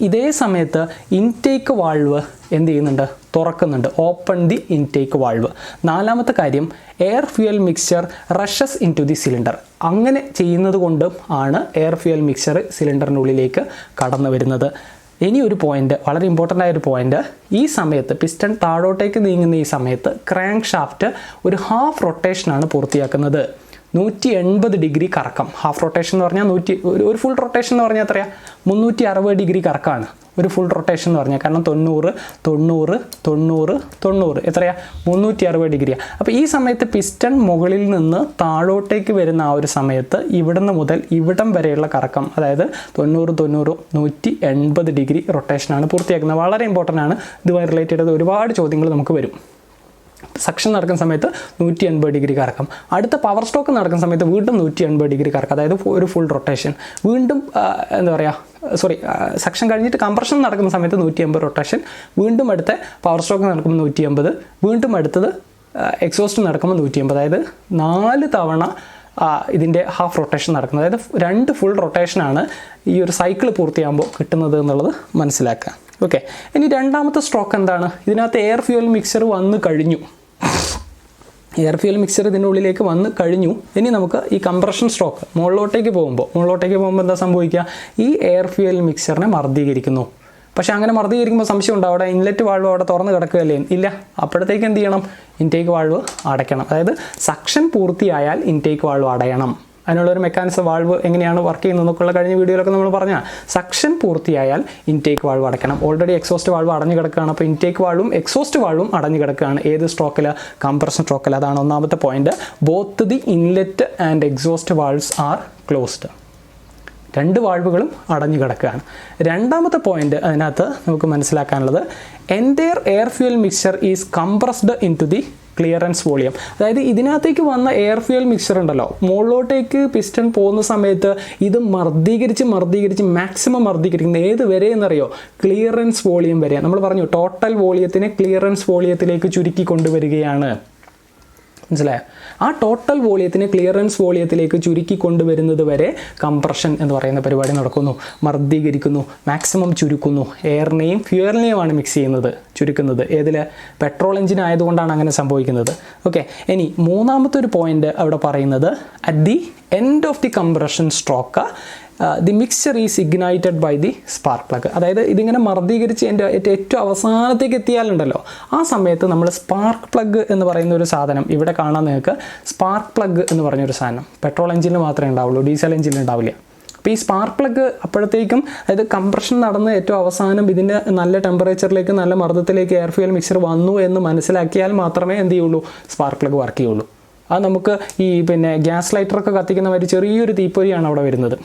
ഇതേ സമയത്ത് ഇൻടേക്ക് വാൾവ് എന്ത് ചെയ്യുന്നുണ്ട്? തുറക്കുന്നുണ്ട്, ഓപ്പൺ ദി ഇൻടേക്ക് വാൾവ്. നാലാമത്തെ കാര്യം, air fuel mixture rushes into the cylinder. അങ്ങനെ ചെയ്യുന്നത് കൊണ്ടും ആണ് എയർ ഫ്യൂവൽ മിക്സ്ചർ സിലിണ്ടറിനുള്ളിലേക്ക് കടന്നു വരുന്നത്. ഇനി ഒരു പോയിന്റ്, വളരെ ഇമ്പോർട്ടൻ്റ് ആയൊരു പോയിന്റ്, ഈ സമയത്ത് പിസ്റ്റൺ താഴോട്ടേക്ക് നീങ്ങുന്ന ഈ സമയത്ത് ക്രാങ്ക് ഷാഫ്റ്റ് ഒരു ഹാഫ് റൊട്ടേഷനാണ് പൂർത്തിയാക്കുന്നത്. 180 ഡിഗ്രി കറക്കം. ഹാഫ് റൊട്ടേഷൻ എന്ന് പറഞ്ഞാൽ ഒരു ഫുൾ റൊട്ടേഷൻ എന്ന് പറഞ്ഞാൽ എത്രയാണ്? 360 ഡിഗ്രി കറക്കമാണ് ഒരു ഫുൾ റൊട്ടേഷൻ എന്ന് പറഞ്ഞാൽ. കാരണം 90 എത്രയാണ്? 360 ഡിഗ്രിയാണ്. അപ്പോൾ ഈ സമയത്ത് പിസ്റ്റൺ മുകളിൽ നിന്ന് താഴോട്ടേക്ക് വരുന്ന ആ ഒരു സമയത്ത് ഇവിടുന്ന് മുതൽ ഇവിടം വരെയുള്ള കറക്കം, അതായത് 180 ഡിഗ്രി റൊട്ടേഷനാണ് പൂർത്തിയാക്കുന്നത്. വളരെ ഇമ്പോർട്ടൻ്റ് ആണ്. ഇതുമായി റിലേറ്റഡ് ചെയ്ത് ഒരുപാട് ചോദ്യങ്ങൾ നമുക്ക് വരും. സക്ഷൻ നടക്കുന്ന സമയത്ത് 180 ഡിഗ്രി കറക്കം, അടുത്ത പവർ സ്ട്രോക്ക് നടക്കുന്ന സമയത്ത് വീണ്ടും 180 ഡിഗ്രി കറക്കം, അതായത് ഒരു ഫുൾ റൊട്ടേഷൻ. വീണ്ടും എന്താ പറയുക, സക്ഷൻ കഴിഞ്ഞിട്ട് കംപ്രഷൻ നടക്കുന്ന സമയത്ത് 180 റൊട്ടേഷൻ, വീണ്ടും അടുത്ത പവർ സ്ട്രോക്ക് നടക്കുമ്പോൾ 180, വീണ്ടും അടുത്തത് എക്സോസ്റ്റ് നടക്കുമ്പോൾ 180, അതായത് 4 തവണ ഇതിൻ്റെ ഹാഫ് റൊട്ടേഷൻ നടക്കുന്നത്. അതായത് 2 ഫുൾ റൊട്ടേഷനാണ് ഈ ഒരു സൈക്കിൾ പൂർത്തിയാകുമ്പോൾ കിട്ടുന്നത് എന്നുള്ളത് മനസ്സിലാക്കുക. ഓക്കെ, ഇനി രണ്ടാമത്തെ സ്ട്രോക്ക് എന്താണ്? ഇതിനകത്ത് എയർ ഫ്യൂവൽ മിക്സർ വന്നു കഴിഞ്ഞു. എയർ ഫ്യൂവൽ മിക്സർ ഇതിൻ്റെ ഉള്ളിലേക്ക് വന്ന് കഴിഞ്ഞു. ഇനി നമുക്ക് ഈ കംപ്രഷൻ സ്ട്രോക്ക് മുകളിലോട്ടേക്ക് പോകുമ്പോൾ എന്താ സംഭവിക്കുക? ഈ എയർ ഫ്യൂവൽ മിക്സറിനെ മർദ്ദീകരിക്കുന്നു. പക്ഷേ അങ്ങനെ മർദ്ദീകരിക്കുമ്പോൾ സംശയം ഉണ്ടോ, അവിടെ ഇൻലെറ്റ് വാൾവ് അവിടെ തുറന്ന് കിടക്കുകയല്ലേ? ഇല്ല. അപ്പോഴത്തേക്ക് എന്ത് ചെയ്യണം? ഇൻടേക്ക് വാൾവ് അടയ്ക്കണം. അതായത് സക്ഷൻ പൂർത്തിയായാൽ ഇൻടേക്ക് വാൾവ് അടയണം. അതിനുള്ളൊരു മെക്കാനിസം വാൾവ് എങ്ങനെയാണ് വർക്ക് ചെയ്യുന്നതെന്നൊക്കെയുള്ള കഴിഞ്ഞ വീഡിയോയിലൊക്കെ നമ്മൾ പറഞ്ഞാൽ സക്ഷൻ പൂർത്തിയായാൽ ഇൻടേക്ക് വാൾവ് അടയ്ക്കണം. ഓൾറെഡി എക്സോസ്റ്റ് വാൾവ് അടഞ്ഞു കിടക്കുകയാണ്. അപ്പോൾ ഇൻടേക്ക് വാൾവും എക്സോസ്റ്റ് വാൾവും അടഞ്ഞു കിടക്കുകയാണ്. ഏത് സ്ട്രോക്കിൽ? കംപ്രഷൻ സ്ട്രോക്കിൽ. അതാണ് ഒന്നാമത്തെ point. Both the inlet and exhaust valves are closed. രണ്ട് വാൾവുകളും അടഞ്ഞു കിടക്കുകയാണ്. രണ്ടാമത്തെ പോയിന്റ് അതിനകത്ത് നമുക്ക് മനസ്സിലാക്കാനുള്ളത്, entire air fuel mixture is compressed into the clearance volume. അതായത് ഇതിനകത്തേക്ക് വന്ന എയർ ഫ്യൂൽ മിക്സ്ചർ ഉണ്ടല്ലോ, മുകളിലോട്ടേക്ക് പിസ്റ്റൺ പോകുന്ന സമയത്ത് ഇത് മർദ്ദീകരിച്ച് മാക്സിമം മർദ്ദീകരിക്കുന്നത് ഏത് വരെ എന്നറിയോ? ക്ലിയറൻസ് വോളിയം വരെ. നമ്മൾ പറഞ്ഞു ടോട്ടൽ വോളിയത്തിനെ ക്ലിയറൻസ് വോളിയത്തിലേക്ക് ചുരുക്കി കൊണ്ടുവരികയാണ്. മനസ്സിലായോ? ആ ടോട്ടൽ വോളിയത്തിനെ ക്ലിയറൻസ് വോളിയത്തിലേക്ക് ചുരുക്കി കൊണ്ടുവരുന്നത് വരെ കംപ്രഷൻ എന്ന് പറയുന്ന പരിപാടി നടക്കുന്നു. മർദ്ദീകരിക്കുന്നു, മാക്സിമം ചുരുക്കുന്നു. എയറിനെയും ഫ്യൂവലിനെയുമാണ് മിക്സ് ചെയ്യുന്നത്, ചുരുക്കുന്നത്. ഏതിൽ? പെട്രോൾ എഞ്ചിൻ ആയതുകൊണ്ടാണ് അങ്ങനെ സംഭവിക്കുന്നത്. ഓക്കെ. ഇനി മൂന്നാമത്തെ ഒരു പോയിന്റ് അവിടെ പറയുന്നത്, at the end of the compression stroke the mixture is ignited by the spark plug. അതായത് ഇതിങ്ങനെ മർദ്ദീകരിച്ച് ഏറ്റവും അവസാനത്തേക്ക് എത്തിയാലുണ്ടല്ലോ, ആ സമയത്ത് നമ്മൾ സ്പാർക്ക് പ്ലഗ് എന്ന് പറയുന്ന ഒരു സാധനം ഇവിടെ കാണാൻ നിങ്ങൾക്ക്. സ്പാർക്ക് പ്ലഗ് എന്ന് പറഞ്ഞൊരു സാധനം പെട്രോൾ എഞ്ചിനിൽ മാത്രമേ ഉണ്ടാവുള്ളൂ, ഡീസൽ എഞ്ചിനിൽ ഉണ്ടാവില്ല. അപ്പോൾ ഈ സ്പാർക്ക് പ്ലഗ് അപ്പോഴത്തേക്കും, അതായത് കംപ്രഷൻ നടന്ന് ഏറ്റവും അവസാനം ഇതിൻ്റെ നല്ല ടെമ്പറേച്ചറിലേക്ക് നല്ല മർദ്ദത്തിലേക്ക് എയർ ഫ്യൂൽ മിക്സ്ചർ വന്നു എന്ന് മനസ്സിലാക്കിയാൽ മാത്രമേ എന്ത് ചെയ്യുള്ളൂ? സ്പാർക്ക് പ്ലഗ് വർക്ക് ചെയ്യുള്ളൂ. അത് നമുക്ക് ഈ ഗ്യാസ് ലൈറ്ററൊക്കെ കത്തിക്കുന്ന മാതിരി ചെറിയൊരു തീപ്പൊരിയാണ് അവിടെ വരുന്നത്.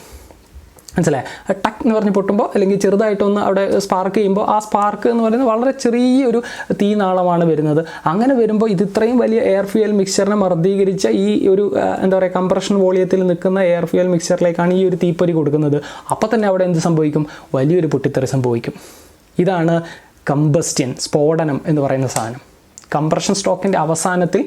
മനസ്സിലായി? ടക്ക് എന്ന് പറഞ്ഞ് പൊട്ടുമ്പോൾ അല്ലെങ്കിൽ ചെറുതായിട്ടൊന്ന് അവിടെ സ്പാർക്ക് ചെയ്യുമ്പോൾ ആ സ്പാർക്ക് എന്ന് പറയുന്നത് വളരെ ചെറിയൊരു തീനാളമാണ് വരുന്നത്. അങ്ങനെ വരുമ്പോൾ ഇത് ഇത്രയും വലിയ എയർ ഫ്യൂൽ മിക്സ്ചറിനെ മർദ്ദീകരിച്ച ഈ ഒരു എന്താ പറയുക കംപ്രഷൻ വോളിയത്തിൽ നിൽക്കുന്ന എയർ ഫ്യൂൽ മിക്സ്ചറിലേക്കാണ് ഈ ഒരു തീപ്പൊരി കൊടുക്കുന്നത്. അപ്പോൾ തന്നെ അവിടെ എന്ത് സംഭവിക്കും? വലിയൊരു പൊട്ടിത്തെറി സംഭവിക്കും. ഇതാണ് കമ്പസ്റ്റ്യൻ, സ്ഫോടനം എന്ന് പറയുന്ന സാധനം. കംപ്രഷൻ സ്ട്രോക്കിൻ്റെ അവസാനത്തിൽ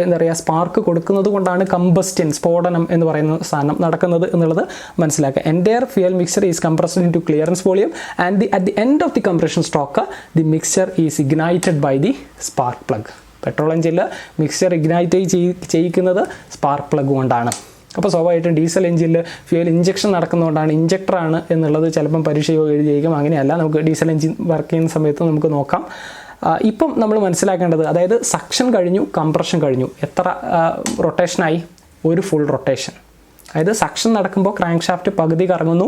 എന്താ പറയുക സ്പാർക്ക് കൊടുക്കുന്നത് കൊണ്ടാണ് കമ്പസ്റ്റ്യൻ, സ്ഫോടനം എന്ന് പറയുന്ന സാധനം നടക്കുന്നത് എന്നുള്ളത് മനസ്സിലാക്കുക. Entire fuel mixture is compressed into clearance volume and at the end of the compression stroke the mixture is ignited by the spark plug. Petrol എഞ്ചിനിൽ മിക്സ്ചർ ഇഗ്നൈറ്റ് ചെയ്യിക്കുന്നത് സ്പാർക്ക് പ്ലഗ് കൊണ്ടാണ്. അപ്പോൾ സ്വാഭാവികമായിട്ടും ഡീസൽ എഞ്ചിനിൽ fuel injection നടക്കുന്നതുകൊണ്ടാണ്, ഇഞ്ചക്ടറാണ് എന്നുള്ളത് ചിലപ്പം പരീക്ഷ എഴുതിയേക്കും. അങ്ങനെയല്ല, നമുക്ക് ഡീസൽ എഞ്ചിൻ വർക്ക് ചെയ്യുന്ന സമയത്ത് നമുക്ക് നോക്കാം. ഇപ്പം നമ്മൾ മനസ്സിലാക്കേണ്ടത്, അതായത് സക്ഷൻ കഴിഞ്ഞു, കംപ്രഷൻ കഴിഞ്ഞു. എത്ര റൊട്ടേഷനായി? ഒരു ഫുൾ റൊട്ടേഷൻ. അതായത് സക്ഷൻ നടക്കുമ്പോൾ ക്രാങ്ക് ഷാഫ്റ്റ് പകുതി കറങ്ങുന്നു,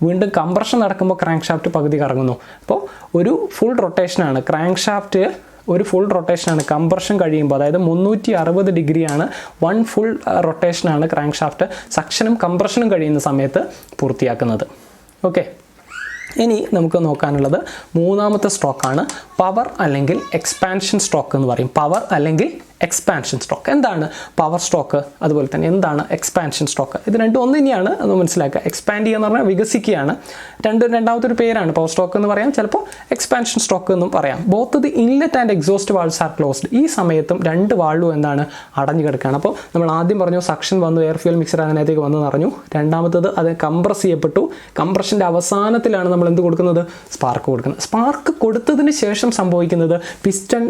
വീണ്ടും കംപ്രഷൻ നടക്കുമ്പോൾ ക്രാങ്ക് ഷാഫ്റ്റ് പകുതി കറങ്ങുന്നു. അപ്പോൾ ഒരു ഫുൾ റൊട്ടേഷനാണ് ക്രാങ്ക് ഷാഫ്റ്റ്, ഒരു ഫുൾ റൊട്ടേഷനാണ് കംപ്രഷൻ കഴിയുമ്പോൾ. അതായത് 360 ഡിഗ്രിയാണ്, വൺ ഫുൾ റൊട്ടേഷനാണ് ക്രാങ്ക് ഷാഫ്റ്റ് സക്ഷനും കംപ്രഷനും കഴിയുന്ന സമയത്ത് പൂർത്തിയാക്കുന്നത്. ഓക്കെ. ഇനി നമുക്ക് നോക്കാനുള്ളത് മൂന്നാമത്തെ സ്ട്രോക്കാണ്, പവർ അല്ലെങ്കിൽ എക്സ്പാൻഷൻ സ്ട്രോക്ക് എന്ന് പറയും. പവർ അല്ലെങ്കിൽ എക്സ്പാൻഷൻ സ്ട്രോക്ക്. എന്താണ് പവർ സ്ട്രോക്ക്? അതുപോലെ തന്നെ എന്താണ് എക്സ്പാൻഷൻ സ്ട്രോക്ക്? ഇത് രണ്ടും ഒന്ന് തന്നെയാണ്, അത് മനസ്സിലാക്കുക. എക്സ്പാൻഡ് ചെയ്യുക എന്ന് പറഞ്ഞാൽ വികസിക്കുകയാണ്. രണ്ടാമത്തെ ഒരു പേരാണ് പവർ സ്ട്രോക്ക് എന്ന് പറയാം, ചിലപ്പോൾ എക്സ്പാൻഷൻ സ്ട്രോക്ക് എന്നും പറയാം. Both the inlet and exhaust valves are closed. ഈ സമയത്തും രണ്ട് വാൾവും എന്താണ്? അടഞ്ഞു കിടക്കുകയാണ്. അപ്പോൾ നമ്മൾ ആദ്യം പറഞ്ഞു സക്ഷൻ വന്നു, എയർ ഫ്യൂൽ മിക്സർ അതിനകത്തേക്ക് വന്ന് നിറഞ്ഞു. രണ്ടാമത്തത് അത് കംപ്രസ് ചെയ്യപ്പെട്ടു. കംപ്രഷൻ്റെ അവസാനത്തിലാണ് നമ്മൾ എന്ത് കൊടുക്കുന്നത്? സ്പാർക്ക് കൊടുക്കുന്നത്. സ്പാർക്ക് കൊടുത്തതിന് ശേഷം സംഭവിക്കുന്നത് പിസ്റ്റൺ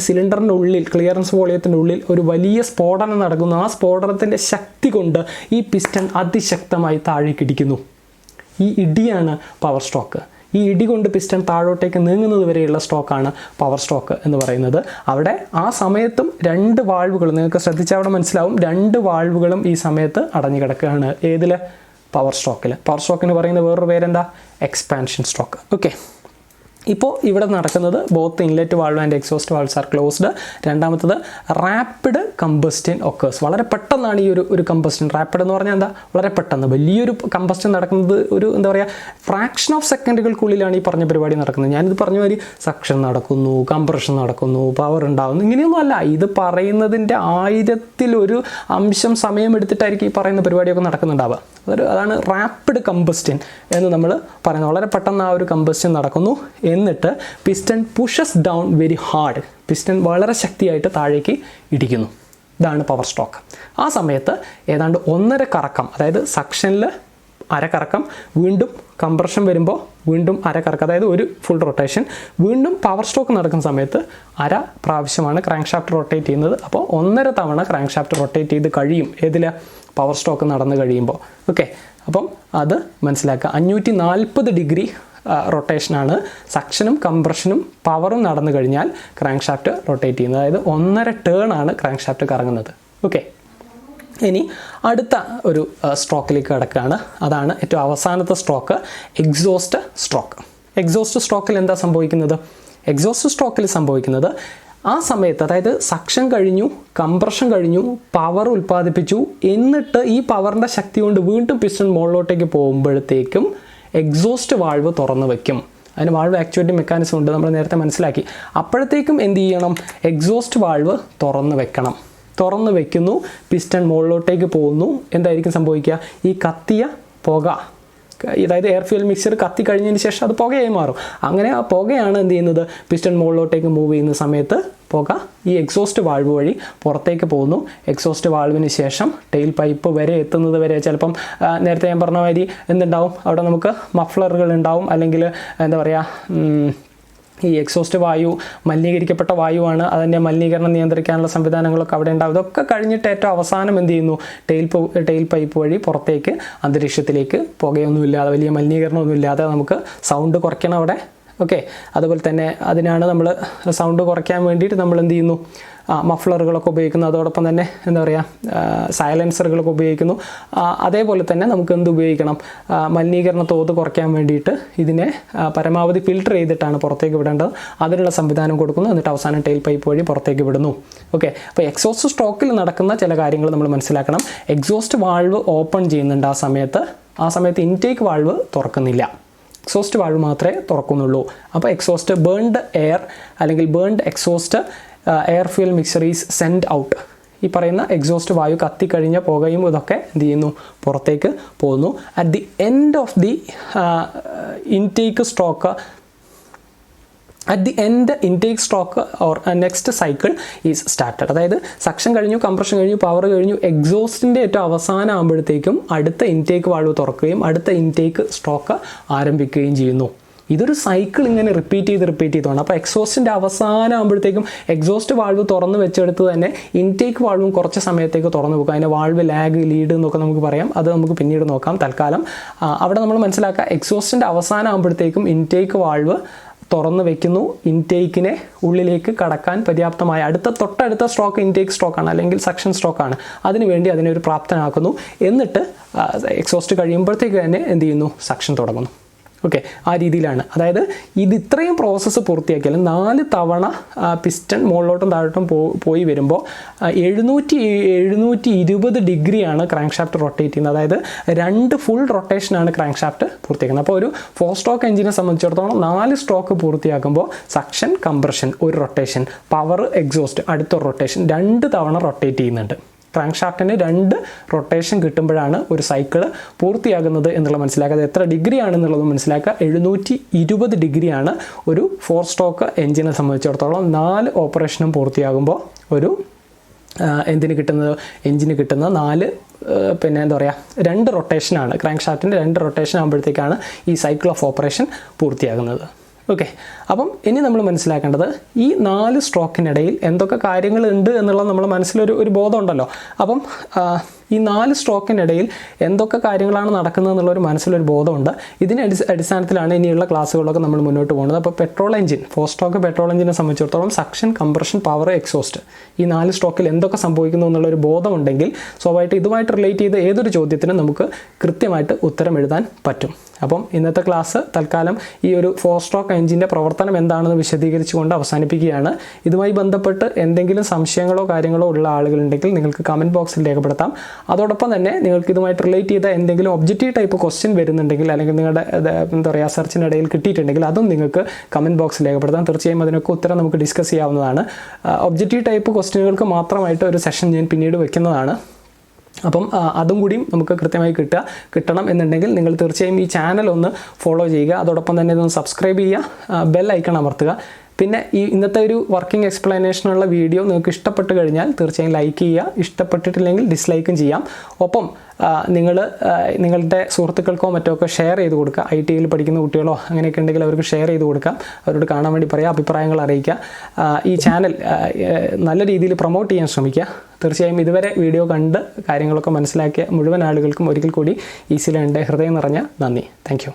സിലിണ്ടറിൻ്റെ ഉള്ളിൽ, ക്ലിയറൻസ് വോളിയത്തിൻ്റെ ഉള്ളിൽ ഒരു വലിയ സ്ഫോടനം നടക്കുന്നു. ആ സ്ഫോടനത്തിൻ്റെ ശക്തി കൊണ്ട് ഈ പിസ്റ്റൺ അതിശക്തമായി താഴേക്കിടിക്കുന്നു. ഈ ഇടിയാണ് പവർ സ്ട്രോക്ക്. ഈ ഇടി കൊണ്ട് പിസ്റ്റൺ താഴോട്ടേക്ക് നീങ്ങുന്നത് വരെയുള്ള സ്ട്രോക്കാണ് പവർ സ്ട്രോക്ക് എന്ന് പറയുന്നത്. അവിടെ ആ സമയത്തും രണ്ട് വാൾവുകളും, നിങ്ങൾക്ക് ശ്രദ്ധിച്ചാൽ അവിടെ മനസ്സിലാവും, രണ്ട് വാൾവുകളും ഈ സമയത്ത് അടഞ്ഞു കിടക്കുകയാണ്. ഏതിൽ? പവർ സ്ട്രോക്കിൽ. പവർ സ്ട്രോക്കിന് പറയുന്ന വേറൊരു പേരെന്താ? Expansion stroke. ഓക്കെ. ഇപ്പോൾ ഇവിടെ നടക്കുന്നത് both inlet valve and exhaust valves are closed. രണ്ടാമത്തത് റാപ്പിഡ് കമ്പസ്റ്റൻ ഒക്കേഴ്സ്. വളരെ പെട്ടെന്നാണ് ഈ ഒരു കമ്പസ്റ്റൻ. റാപ്പിഡ് എന്ന് പറഞ്ഞാൽ എന്താ? വളരെ പെട്ടെന്ന് വലിയൊരു കമ്പസ്റ്റൻ നടക്കുന്നത് ഒരു എന്താ പറയുക ഫ്രാക്ഷൻ ഓഫ് സെക്കൻഡുകൾക്കുള്ളിലാണ് ഈ പറഞ്ഞ പരിപാടി നടക്കുന്നത്. ഞാനിത് പറഞ്ഞ മാതിരി സക്ഷൻ നടക്കുന്നു, കംപ്രഷൻ നടക്കുന്നു, പവർ ഉണ്ടാകുന്നു, ഇങ്ങനെയൊന്നും അല്ല. ഇത് പറയുന്നതിൻ്റെ 1000-1 അംശം സമയം എടുത്തിട്ടായിരിക്കും ഈ പറയുന്ന പരിപാടിയൊക്കെ നടക്കുന്നുണ്ടാവുക. അതാണ് റാപ്പിഡ് കമ്പസ്റ്റൻ എന്ന് നമ്മൾ പറയുന്നത്. വളരെ പെട്ടെന്ന് ആ ഒരു കമ്പസ്റ്റൻ നടക്കുന്നു. എന്നിട്ട് piston pushes down very hard. Piston വളരെ ശക്തിയായിട്ട് താഴേക്ക് ഇടിക്കുന്നു. ഇതാണ് പവർ സ്ട്രോക്ക്. ആ സമയത്ത് ഏതാണ്ട് 1.5 കറക്കം, അതായത് സക്ഷനിൽ 1/2 കറക്കം, വീണ്ടും കംപ്രഷൻ വരുമ്പോൾ വീണ്ടും 1/2 കറക്കം, അതായത് ഒരു ഫുൾ റൊട്ടേഷൻ. വീണ്ടും പവർ സ്ട്രോക്ക് നടക്കുന്ന സമയത്ത് 1/2 പ്രാവശ്യമാണ് ക്രാങ്ക് ഷാഫ്റ്റ് റൊട്ടേറ്റ് ചെയ്യുന്നത്. അപ്പോൾ 1.5 തവണ ക്രാങ്ക് ഷാഫ്റ്റ് റൊട്ടേറ്റ് ചെയ്ത് കഴിയും. ഏതിൽ? പവർ സ്ട്രോക്ക് നടന്ന് കഴിയുമ്പോൾ. ഓക്കെ. അപ്പം അത് മനസ്സിലാക്കുക. 540 ഡിഗ്രി റൊട്ടേഷനാണ്. സക്ഷനും കംപ്രഷനും പവറും നടന്നു കഴിഞ്ഞാൽ ക്രാങ്ക് ഷാഫ്റ്റ് റൊട്ടേറ്റ് ചെയ്യുന്നത്. അതായത് 1.5 ടേൺ ആണ് ക്രാങ്ക് ഷാഫ്റ്റ് കറങ്ങുന്നത്. ഓക്കെ, ഇനി അടുത്ത ഒരു സ്ട്രോക്കിലേക്ക് കിടക്കുകയാണ്. അതാണ് ഏറ്റവും അവസാനത്തെ സ്ട്രോക്ക്, എക്സോസ്റ്റ് സ്ട്രോക്ക്. എക്സോസ്റ്റ് സ്ട്രോക്കിൽ എന്താ സംഭവിക്കുന്നത്? എക്സോസ്റ്റ് സ്ട്രോക്കിൽ സംഭവിക്കുന്നത് ആ സമയത്ത്, അതായത് സക്ഷൻ കഴിഞ്ഞു, കംപ്രഷൻ കഴിഞ്ഞു, പവർ ഉൽപ്പാദിപ്പിച്ചു, എന്നിട്ട് ഈ പവറിൻ്റെ ശക്തി കൊണ്ട് വീണ്ടും പിസ്റ്റൺ മുകളിലോട്ടേക്ക് പോകുമ്പോഴത്തേക്കും എക്സോസ്റ്റ് വാൾവ് തുറന്നു വയ്ക്കും. അതിന് വാൾവ് ആക്ച്വേറ്റിംഗ് മെക്കാനിസം ഉണ്ട്, നമ്മൾ നേരത്തെ മനസ്സിലാക്കി. അപ്പോഴത്തേക്കും എന്ത് ചെയ്യണം? എക്സോസ്റ്റ് വാൾവ് തുറന്നു വെക്കണം. തുറന്നു വെക്കുന്നു, പിസ്റ്റൺ മുകളിലോട്ടേക്ക് പോകുന്നു. എന്തായിരിക്കും സംഭവിക്കുക? ഈ കത്തിയ പുക, അതായത് എയർ ഫ്യൂൽ മിക്സർ കത്തി കഴിഞ്ഞതിന് ശേഷം അത് പുകയായി മാറും. അങ്ങനെ ആ പുകയാണ് എന്ത് ചെയ്യുന്നത്? പിസ്റ്റൺ മുകളിലോട്ടേക്ക് മൂവ് ചെയ്യുന്ന സമയത്ത് പുക ഈ എക്സോസ്റ്റ് വാൾവ് വഴി പുറത്തേക്ക് പോകുന്നു. എക്സോസ്റ്റ് വാൾവിന് ശേഷം ടെയിൽ പൈപ്പ് വരെ എത്തുന്നത് വരെ ചിലപ്പം നേരത്തെ ഞാൻ പറഞ്ഞ മാതിരി എന്തുണ്ടാവും? അവിടെ നമുക്ക് മഫ്ലറുകൾ ഉണ്ടാവും, അല്ലെങ്കിൽ എന്താ പറയുക, ഈ എക്സോസ്റ്റ് വായു മലിനീകരിക്കപ്പെട്ട വായുവാണ്, അതിൻ്റെ മലിനീകരണം നിയന്ത്രിക്കാനുള്ള സംവിധാനങ്ങളൊക്കെ അവിടെ ഉണ്ടാവും. ഇതൊക്കെ കഴിഞ്ഞിട്ട് ഏറ്റവും അവസാനം എന്ത് ചെയ്യുന്നു? ടെയിൽ പൈപ്പ് വഴി പുറത്തേക്ക് അന്തരീക്ഷത്തിലേക്ക് പുകയൊന്നുമില്ലാതെ, വലിയ മലിനീകരണമൊന്നുമില്ലാതെ നമുക്ക് സൗണ്ട് കുറയ്ക്കണം അവിടെ. ഓക്കെ, അതുപോലെ തന്നെ അതിനാണ് നമ്മൾ സൗണ്ട് കുറയ്ക്കാൻ വേണ്ടിയിട്ട് നമ്മൾ എന്ത് ചെയ്യുന്നു? മഫ്ലറുകളൊക്കെ ഉപയോഗിക്കുന്നു. അതോടൊപ്പം തന്നെ എന്താ പറയുക, സൈലൻസറുകളൊക്കെ ഉപയോഗിക്കുന്നു. അതേപോലെ തന്നെ നമുക്ക് എന്ത് ഉപയോഗിക്കണം? മലിനീകരണ തോത് കുറയ്ക്കാൻ വേണ്ടിയിട്ട് ഇതിനെ പരമാവധി ഫിൽട്ടർ ചെയ്തിട്ടാണ് പുറത്തേക്ക് വിടേണ്ടത്. അതിനുള്ള സംവിധാനം കൊടുക്കുന്നു. എന്നിട്ട് അവസാനം ടെയിൽ പൈപ്പ് വഴി പുറത്തേക്ക് വിടുന്നു. ഓക്കെ, അപ്പോൾ എക്സോസ്റ്റ് സ്ട്രോക്കിൽ നടക്കുന്ന ചില കാര്യങ്ങൾ നമ്മൾ മനസ്സിലാക്കണം. എക്സോസ്റ്റ് വാൾവ് ഓപ്പൺ ചെയ്യുന്നുണ്ട് ആ സമയത്ത് ഇൻടേക്ക് വാൾവ് തുറക്കുന്നില്ല. എക്സോസ്റ്റ് വാൾവ് മാത്രമേ തുറക്കുന്നുള്ളൂ. അപ്പോൾ എക്സോസ്റ്റ് ബേൺഡ് എയർ അല്ലെങ്കിൽ burned exhaust air fuel mixer is send out. ഈ പറയുന്ന എക്സോസ്റ്റ് വായു കത്തിക്കഴിഞ്ഞ പുകയും ഇതൊക്കെ എന്ത് ചെയ്യുന്നു? പുറത്തേക്ക് പോകുന്നു. At the end of the intake stroke, intake stroke or next cycle is started. അതായത് സക്ഷൻ കഴിഞ്ഞു, കംപ്രഷൻ കഴിഞ്ഞു, പവർ കഴിഞ്ഞു, എക്സോസ്റ്റിൻ്റെ ഏറ്റവും അവസാനം ആകുമ്പോഴത്തേക്കും അടുത്ത ഇൻടേക്ക് വാൾവ് തുറക്കുകയും അടുത്ത ഇൻടേക്ക് സ്ട്രോക്ക് ആരംഭിക്കുകയും ചെയ്യുന്നു. ഇതൊരു സൈക്കിൾ ഇങ്ങനെ റിപ്പീറ്റ് ചെയ്തോണം. അപ്പോൾ എക്സോസ്റ്റിൻ്റെ അവസാനം ആകുമ്പോഴത്തേക്കും എക്സോസ്റ്റ് വാൾവ് തുറന്ന് വെച്ചെടുത്ത് തന്നെ ഇൻടേക്ക് വാൾവും കുറച്ച് സമയത്തേക്ക് തുറന്നു വെക്കുക. അതിൻ്റെ വാൾവ് ലാഗ്, ലീഡ് എന്നൊക്കെ നമുക്ക് പറയാം. അത് നമുക്ക് പിന്നീട് നോക്കാം. തൽക്കാലം അവിടെ നമ്മൾ മനസ്സിലാക്കുക, എക്സോസ്റ്റിൻ്റെ അവസാനം ആകുമ്പോഴത്തേക്കും ഇൻടേക്ക് വാൾവ് തുറന്ന് വെക്കുന്നു. ഇൻടേക്കിനെ ഉള്ളിലേക്ക് കടക്കാൻ പര്യാപ്തമായ തൊട്ടടുത്ത സ്ട്രോക്ക് ഇൻടേക്ക് സ്ട്രോക്കാണ്, അല്ലെങ്കിൽ സക്ഷൻ സ്ട്രോക്കാണ്. അതിനുവേണ്ടി അതിനെ ഒരു പ്രാപ്തനാക്കുന്നു. എന്നിട്ട് എക്സോസ്റ്റ് കഴിയുമ്പോഴത്തേക്ക് തന്നെ എന്ത് ചെയ്യുന്നു? സക്ഷൻ തുടങ്ങുന്നു. ഓക്കെ, ആ രീതിയിലാണ്. അതായത് ഇത് ഇത്രയും പ്രോസസ്സ് പൂർത്തിയാക്കിയാലും 4 തവണ പിസ്റ്റൺ മുകളിലോട്ടും താഴോട്ടും പോയി വരുമ്പോൾ 720 ഡിഗ്രിയാണ് ക്രാങ്ക് ഷാഫ്റ്റ് റൊട്ടേറ്റ് ചെയ്യുന്നത്. അതായത് 2 ഫുൾ റൊട്ടേഷനാണ് ക്രാങ്ക് ഷാഫ്റ്റ് പൂർത്തിയാക്കുന്നത്. അപ്പോൾ ഒരു 4 സ്ട്രോക്ക് എഞ്ചിനെ സംബന്ധിച്ചിടത്തോളം 4 സ്ട്രോക്ക് പൂർത്തിയാക്കുമ്പോൾ സക്ഷൻ, കംപ്രഷൻ ഒരു റൊട്ടേഷൻ, പവർ, എക്സോസ്റ്റ് അടുത്ത റൊട്ടേഷൻ, 2 തവണ റൊട്ടേറ്റ് ചെയ്യുന്നുണ്ട്. ക്രാങ്ക് ഷാഫ്റ്റിന് 2 റൊട്ടേഷൻ കിട്ടുമ്പോഴാണ് ഒരു സൈക്കിൾ പൂർത്തിയാകുന്നത് എന്നുള്ള മനസ്സിലാക്കുക. അത് എത്ര ഡിഗ്രി ആണെന്നുള്ളത് മനസ്സിലാക്കുക. 720 ഡിഗ്രിയാണ് ഒരു 4 സ്ട്രോക്ക് എഞ്ചിനെ സംബന്ധിച്ചിടത്തോളം. 4 ഓപ്പറേഷനും പൂർത്തിയാകുമ്പോൾ ഒരു എഞ്ചിന് കിട്ടുന്ന 4 പിന്നെ എന്താ പറയുക, 2 റൊട്ടേഷനാണ്. ക്രാങ്ക് ഷാഫ്റ്റിൻ്റെ 2 റൊട്ടേഷൻ ആകുമ്പോഴത്തേക്കാണ് ഈ സൈക്കിൾ ഓഫ് ഓപ്പറേഷൻ പൂർത്തിയാകുന്നത്. ഓക്കെ, അപ്പം ഇനി നമ്മൾ മനസ്സിലാക്കേണ്ടത് ഈ 4 സ്ട്രോക്കിനിടയിൽ എന്തൊക്കെ കാര്യങ്ങളുണ്ട് എന്നുള്ളത് നമ്മുടെ മനസ്സിലൊരു ബോധമുണ്ടല്ലോ. അപ്പം ഈ 4 സ്ട്രോക്കിനിടയിൽ എന്തൊക്കെ കാര്യങ്ങളാണ് നടക്കുന്നത് എന്നുള്ളൊരു മനസ്സിലൊരു ബോധമുണ്ട്. ഇതിൻ്റെ അടിസ്ഥാനത്തിലാണ് ഇനിയുള്ള ക്ലാസ്സുകളൊക്കെ നമ്മൾ മുന്നോട്ട് പോകുന്നത്. അപ്പോൾ പെട്രോൾ എഞ്ചിൻ, 4 സ്ട്രോക്ക് പെട്രോൾ എഞ്ചിനെ സംബന്ധിച്ചിടത്തോളം സക്ഷൻ, കംപ്രഷൻ, പവർ, എക്സോസ്റ്റ് ഈ 4 സ്ട്രോക്കിൽ എന്തൊക്കെ സംഭവിക്കുന്നു എന്നുള്ളൊരു ബോധമുണ്ടെങ്കിൽ സ്വാഭാവികമായിട്ട് ഇതുമായിട്ട് റിലേറ്റ് ചെയ്ത് ഏതൊരു ചോദ്യത്തിനും നമുക്ക് കൃത്യമായിട്ട് ഉത്തരം എഴുതാൻ പറ്റും. അപ്പം ഇന്നത്തെ ക്ലാസ് തൽക്കാലം ഈ ഒരു 4 സ്ട്രോക്ക് എഞ്ചിൻ്റെ പ്രവർത്തനം എന്താണെന്ന് വിശദീകരിച്ചുകൊണ്ട് അവസാനിപ്പിക്കുകയാണ്. ഇതുമായി ബന്ധപ്പെട്ട് എന്തെങ്കിലും സംശയങ്ങളോ കാര്യങ്ങളോ ഉള്ള ആളുകളുണ്ടെങ്കിൽ നിങ്ങൾക്ക് കമൻറ്റ് ബോക്സിൽ രേഖപ്പെടുത്താം. അതോടൊപ്പം തന്നെ നിങ്ങൾക്ക് ഇതുമായിട്ട് റിലേറ്റ് ചെയ്ത എന്തെങ്കിലും ഒബ്ജക്റ്റീവ് ടൈപ്പ് ക്വസ്റ്റ്യൻ വരുന്നുണ്ടെങ്കിൽ, അല്ലെങ്കിൽ നിങ്ങളുടെ എന്താ പറയുക സെർച്ചിനിടയിൽ കിട്ടിയിട്ടുണ്ടെങ്കിൽ അതും നിങ്ങൾക്ക് കമൻറ്റ് ബോക്സിൽ രേഖപ്പെടുത്താം. തീർച്ചയായും അതിനൊക്കെ ഉത്തരം നമുക്ക് ഡിസ്കസ് ചെയ്യാവുന്നതാണ്. ഒബ്ജക്റ്റീവ് ടൈപ്പ് ക്വസ്റ്റ്യനുകൾക്ക് മാത്രമായിട്ട് ഒരു സെഷൻ ഞാൻ പിന്നീട് വെക്കുന്നതാണ്. അപ്പം അതും കൂടിയും നമുക്ക് കൃത്യമായി കിട്ടണം എന്നുണ്ടെങ്കിൽ നിങ്ങൾ തീർച്ചയായും ഈ ചാനൽ ഒന്ന് ഫോളോ ചെയ്യുക. അതോടൊപ്പം തന്നെ ഇതൊന്ന് സബ്സ്ക്രൈബ് ചെയ്യുക, ബെൽ ഐക്കൺ അമർത്തുക. പിന്നെ ഇന്നത്തെ ഒരു വർക്കിംഗ് എക്സ്പ്ലനേഷനുള്ള വീഡിയോ നിങ്ങൾക്ക് ഇഷ്ടപ്പെട്ട് കഴിഞ്ഞാൽ തീർച്ചയായും ലൈക്ക് ചെയ്യുക. ഇഷ്ടപ്പെട്ടിട്ടില്ലെങ്കിൽ ഡിസ്ലൈക്കും ചെയ്യാം. ഒപ്പം നിങ്ങളുടെ സുഹൃത്തുക്കൾക്കോ മറ്റോ ഒക്കെ ഷെയർ ചെയ്ത് കൊടുക്കുക. ITയിൽ പഠിക്കുന്ന കുട്ടികളോ അങ്ങനെയൊക്കെ ഉണ്ടെങ്കിൽ അവർക്ക് ഷെയർ ചെയ്ത് കൊടുക്കാം. അവരോട് കാണാൻ വേണ്ടി പറയുക, അഭിപ്രായങ്ങൾ അറിയിക്കുക. ഈ ചാനൽ നല്ല രീതിയിൽ പ്രൊമോട്ട് ചെയ്യാൻ ശ്രമിക്കുക. തീർച്ചയായും ഇതുവരെ വീഡിയോ കണ്ട് കാര്യങ്ങളൊക്കെ മനസ്സിലാക്കിയ മുഴുവൻ ആളുകൾക്കും ഒരിക്കൽ കൂടി ഈസിലൻ്റെ ഹൃദയം നിറഞ്ഞ നന്ദി. Thank you.